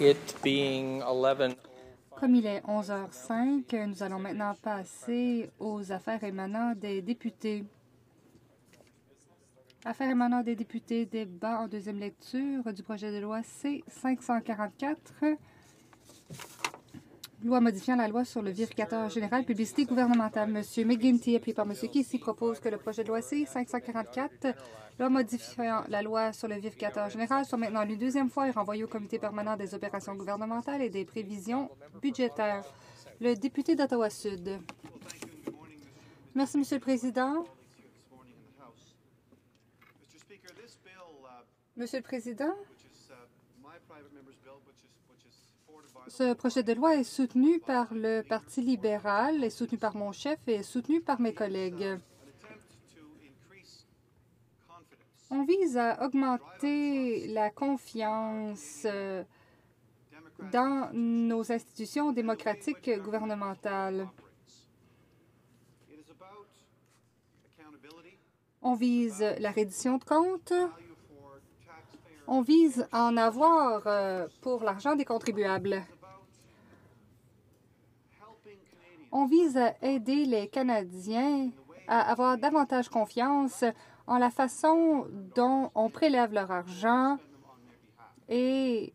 It being 11. Comme il est 11h05, nous allons maintenant passer aux affaires émanant des députés. Affaires émanant des députés, débat en deuxième lecture du projet de loi C-544, loi modifiant la loi sur le vérificateur général publicité gouvernementale. M. McGuinty, appuyé par M. Casey, propose que le projet de loi C-544, loi modifiant la loi sur le vérificateur général, soit maintenant lu deuxième fois et renvoyé au comité permanent des opérations gouvernementales et des prévisions budgétaires. Le député d'Ottawa-Sud. Merci, M. le Président. Monsieur le Président, ce projet de loi est soutenu par le Parti libéral, est soutenu par mon chef et est soutenu par mes collègues. On vise à augmenter la confiance dans nos institutions démocratiques gouvernementales. On vise la reddition de comptes. On vise à en avoir pour l'argent des contribuables. On vise à aider les Canadiens à avoir davantage confiance en la façon dont on prélève leur argent et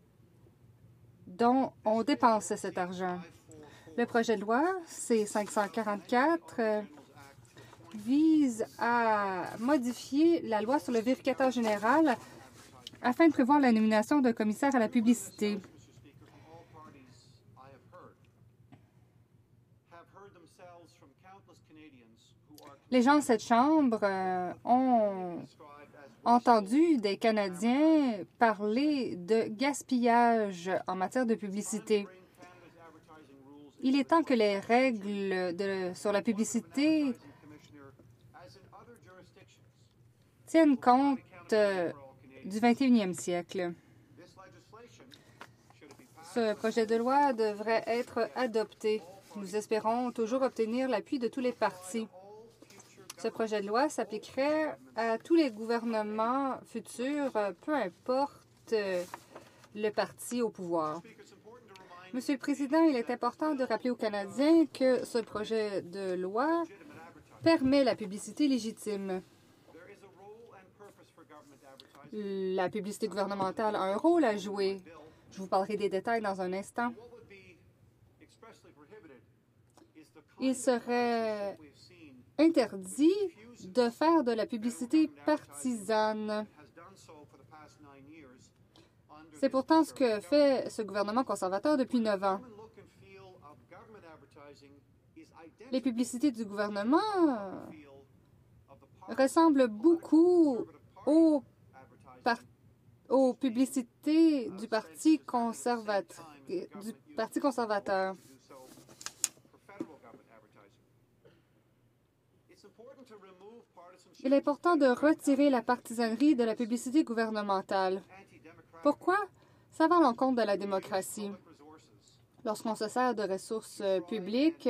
dont on dépense cet argent. Le projet de loi C-544 vise à modifier la loi sur le vérificateur général afin de prévoir la nomination d'un commissaire à la publicité. Les gens de cette Chambre ont entendu des Canadiens parler de gaspillage en matière de publicité. Il est temps que les règles sur la publicité tiennent compte du 21e siècle. Ce projet de loi devrait être adopté. Nous espérons toujours obtenir l'appui de tous les partis. Ce projet de loi s'appliquerait à tous les gouvernements futurs, peu importe le parti au pouvoir. Monsieur le Président, il est important de rappeler aux Canadiens que ce projet de loi permet la publicité légitime. La publicité gouvernementale a un rôle à jouer. Je vous parlerai des détails dans un instant. Il serait interdit de faire de la publicité partisane. C'est pourtant ce que fait ce gouvernement conservateur depuis 9 ans. Les publicités du gouvernement ressemblent beaucoup aux publicités du Parti conservateur. Il est important de retirer la partisanerie de la publicité gouvernementale. Pourquoi? Ça va à l'encontre de la démocratie. Lorsqu'on se sert de ressources publiques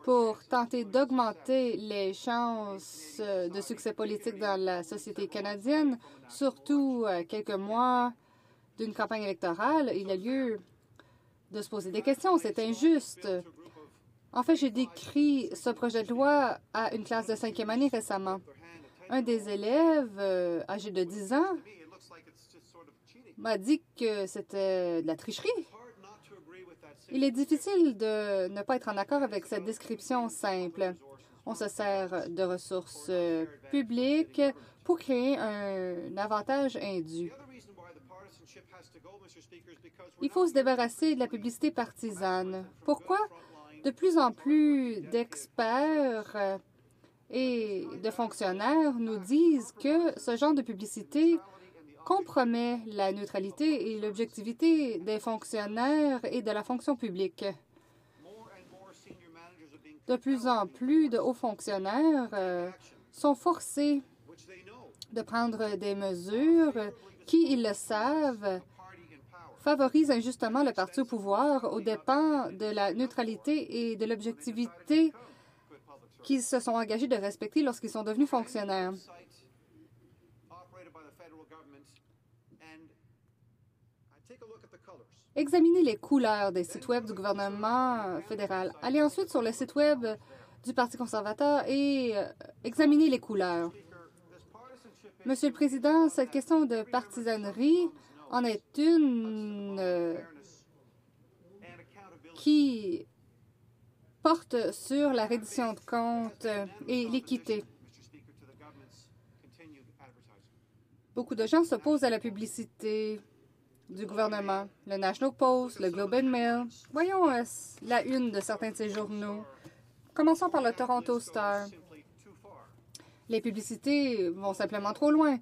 pour tenter d'augmenter les chances de succès politique dans la société canadienne, surtout quelques mois d'une campagne électorale, il a lieu de se poser des questions. C'est injuste. En fait, j'ai décrit ce projet de loi à une classe de 5e année récemment. Un des élèves, âgé de 10 ans, m'a dit que c'était de la tricherie. Il est difficile de ne pas être en accord avec cette description simple. On se sert de ressources publiques pour créer un avantage indu. Il faut se débarrasser de la publicité partisane. Pourquoi? De plus en plus d'experts et de fonctionnaires nous disent que ce genre de publicité compromet la neutralité et l'objectivité des fonctionnaires et de la fonction publique. De plus en plus de hauts fonctionnaires sont forcés de prendre des mesures qui, ils le savent, favorisent injustement le parti au pouvoir aux dépens de la neutralité et de l'objectivité qu'ils se sont engagés de respecter lorsqu'ils sont devenus Examinez les couleurs des sites Web du gouvernement fédéral. Allez ensuite sur le site Web du Parti conservateur et examinez les couleurs. Monsieur le Président, cette question de partisanerie en est une qui porte sur la reddition de comptes et l'équité. Beaucoup de gens s'opposent à la publicité du gouvernement. Le National Post, le Globe and Mail. Voyons la une de certains de ces journaux. Commençons par le Toronto Star. Les publicités vont simplement trop loin.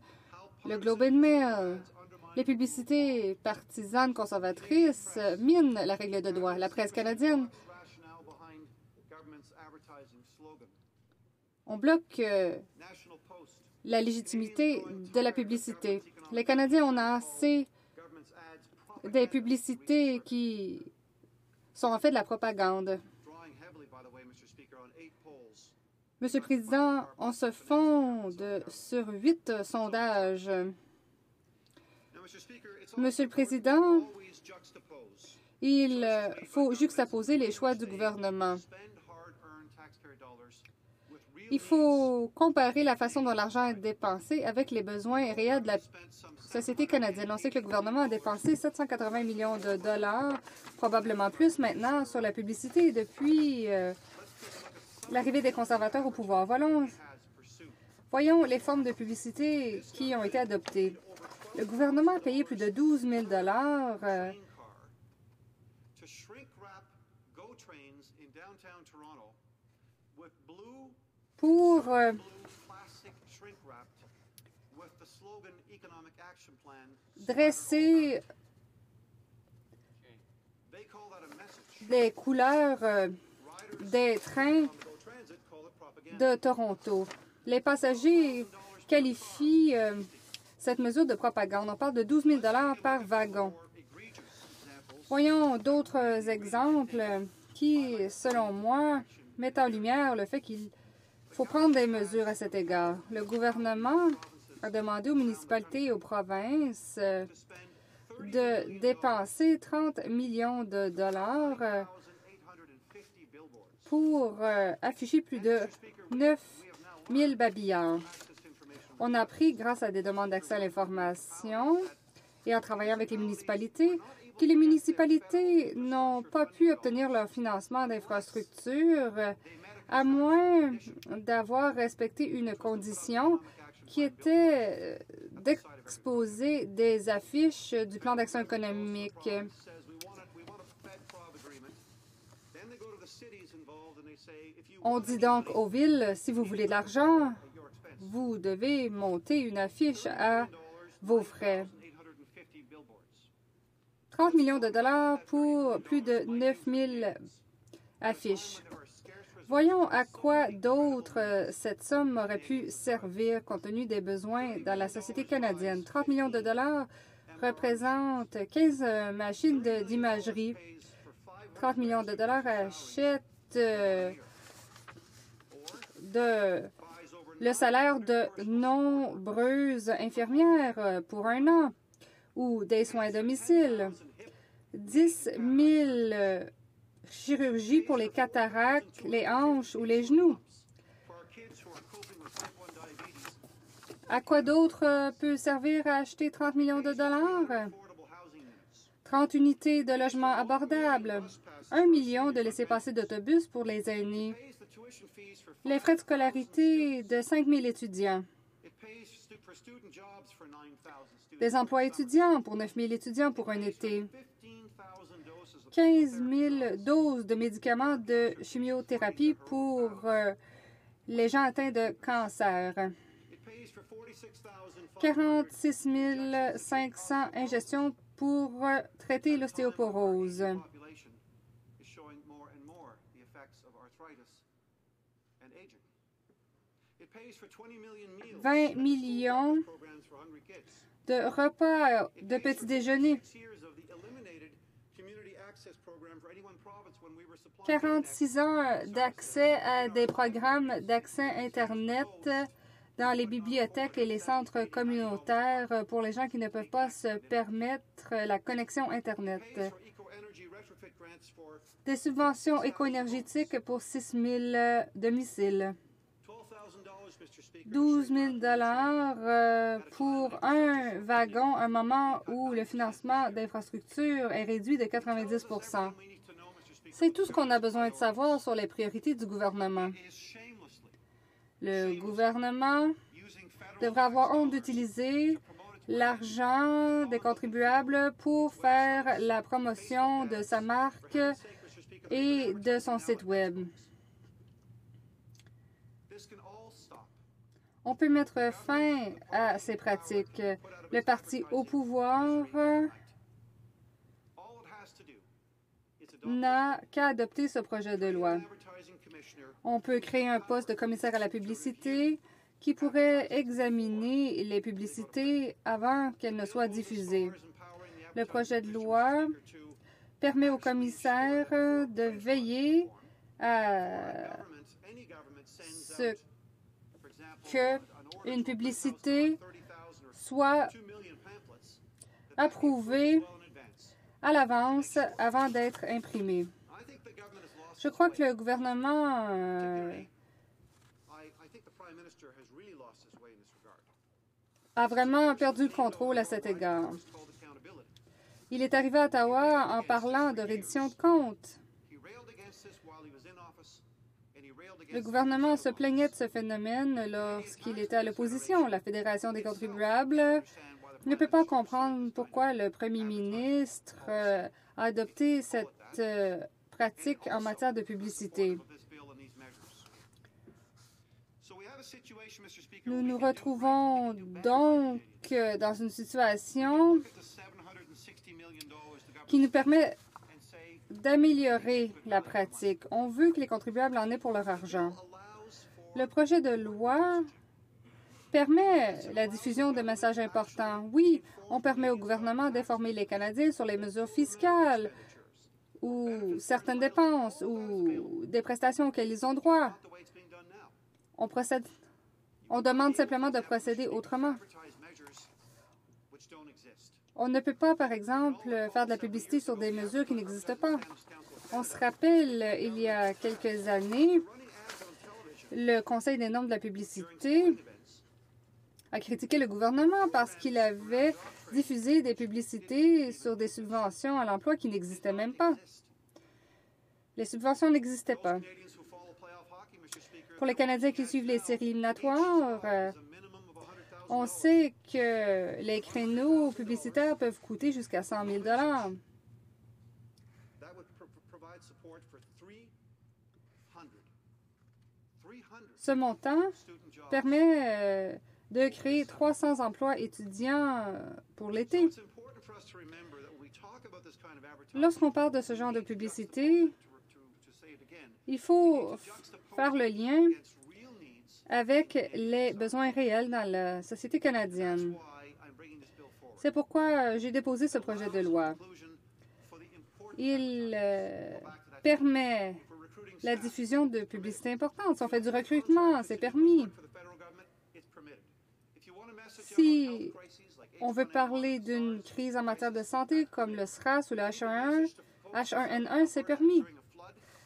Le Globe and Mail, les publicités partisanes conservatrices minent la règle de droit. La presse canadienne, on bloque la légitimité de la publicité. Les Canadiens ont assez des publicités qui sont en fait de la propagande. Monsieur le Président, on se fonde sur 8 sondages. Monsieur le Président, il faut juxtaposer les choix du gouvernement. Il faut comparer la façon dont l'argent est dépensé avec les besoins réels de la société canadienne. On sait que le gouvernement a dépensé 780 millions de dollars, probablement plus maintenant, sur la publicité depuis l'arrivée des conservateurs au pouvoir. Voyons les formes de publicité qui ont été adoptées. Le gouvernement a payé plus de 12 000 dollars pour dresser des couleurs des trains de Toronto. Les passagers qualifient cette mesure de propagande. On parle de 12 000 $ par wagon. Voyons d'autres exemples qui, selon moi, mettent en lumière le fait qu'il faut prendre des mesures à cet égard. Le gouvernement a demandé aux municipalités et aux provinces de dépenser 30 millions de dollars pour afficher plus de 9 000 babillards. On a appris, grâce à des demandes d'accès à l'information et en travaillant avec les municipalités, que les municipalités n'ont pas pu obtenir leur financement d'infrastructures à moins d'avoir respecté une condition qui était d'exposer des affiches du plan d'action économique. On dit donc aux villes, si vous voulez de l'argent, vous devez monter une affiche à vos frais. 30 millions de dollars pour plus de 9 000 affiches. Voyons à quoi d'autre cette somme aurait pu servir compte tenu des besoins dans la société canadienne. 30 millions de dollars représentent 15 machines d'imagerie. 30 millions de dollars achètent le salaire de nombreuses infirmières pour un an ou des soins à domicile. 10 000 chirurgies pour les cataractes, les hanches ou les genoux. À quoi d'autre peut servir à acheter 30 millions de dollars? 30 unités de logement abordables, 1 million de laissez-passer d'autobus pour les aînés, les frais de scolarité de 5 000 étudiants, des emplois étudiants pour 9 000 étudiants pour un été, 15 000 doses de médicaments de chimiothérapie pour les gens atteints de cancer, 46 500 ingestions pour traiter l'ostéoporose. 20 millions de repas de petit déjeuner. 46 heures d'accès à des programmes d'accès Internet dans les bibliothèques et les centres communautaires pour les gens qui ne peuvent pas se permettre la connexion Internet. Des subventions éco-énergétiques pour 6 000 domiciles. 12 000 pour un wagon, à un moment où le financement d'infrastructures est réduit de 90 %. C'est tout ce qu'on a besoin de savoir sur les priorités du gouvernement. Le gouvernement devrait avoir honte d'utiliser l'argent des contribuables pour faire la promotion de sa marque et de son site Web. On peut mettre fin à ces pratiques. Le parti au pouvoir n'a qu'à adopter ce projet de loi. On peut créer un poste de commissaire à la publicité qui pourrait examiner les publicités avant qu'elles ne soient diffusées. Le projet de loi permet au commissaire de veiller à ce qu'une publicité soit approuvée à l'avance avant d'être imprimée. Je crois que le gouvernement a vraiment perdu le contrôle à cet égard. Il est arrivé à Ottawa en parlant de reddition de comptes. Le gouvernement se plaignait de ce phénomène lorsqu'il était à l'opposition. La Fédération des contribuables ne peut pas comprendre pourquoi le premier ministre a adopté cette pratique en matière de publicité. Nous nous retrouvons donc dans une situation qui nous permet d'améliorer la pratique. On veut que les contribuables en aient pour leur argent. Le projet de loi permet la diffusion de messages importants. Oui, on permet au gouvernement d'informer les Canadiens sur les mesures fiscales ou certaines dépenses ou des prestations auxquelles ils ont droit. On demande simplement de procéder autrement. On ne peut pas, par exemple, faire de la publicité sur des mesures qui n'existent pas. On se rappelle, il y a quelques années, le Conseil des normes de la publicité a critiqué le gouvernement parce qu'il avait diffusé des publicités sur des subventions à l'emploi qui n'existaient même pas. Les subventions n'existaient pas. Pour les Canadiens qui suivent les séries éliminatoires, on sait que les créneaux publicitaires peuvent coûter jusqu'à 100 000 $. Ce montant permet de créer 300 emplois étudiants pour l'été. Lorsqu'on parle de ce genre de publicité, il faut faire le lien avec les besoins réels dans la société canadienne. C'est pourquoi j'ai déposé ce projet de loi. Il permet la diffusion de publicités importantes. Si on fait du recrutement, c'est permis. Si on veut parler d'une crise en matière de santé comme le SRAS ou le H1N1, c'est permis.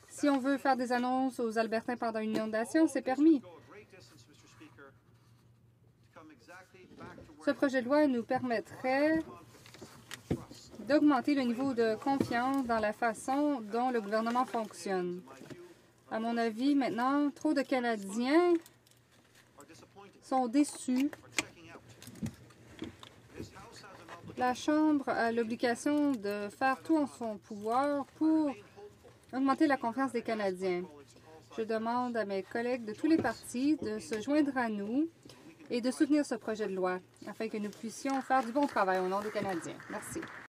Si on veut faire des annonces aux Albertains pendant une inondation, c'est permis. Ce projet de loi nous permettrait d'augmenter le niveau de confiance dans la façon dont le gouvernement fonctionne. À mon avis, maintenant, trop de Canadiens sont déçus. La Chambre a l'obligation de faire tout en son pouvoir pour augmenter la confiance des Canadiens. Je demande à mes collègues de tous les partis de se joindre à nous et de soutenir ce projet de loi afin que nous puissions faire du bon travail au nom des Canadiens. Merci.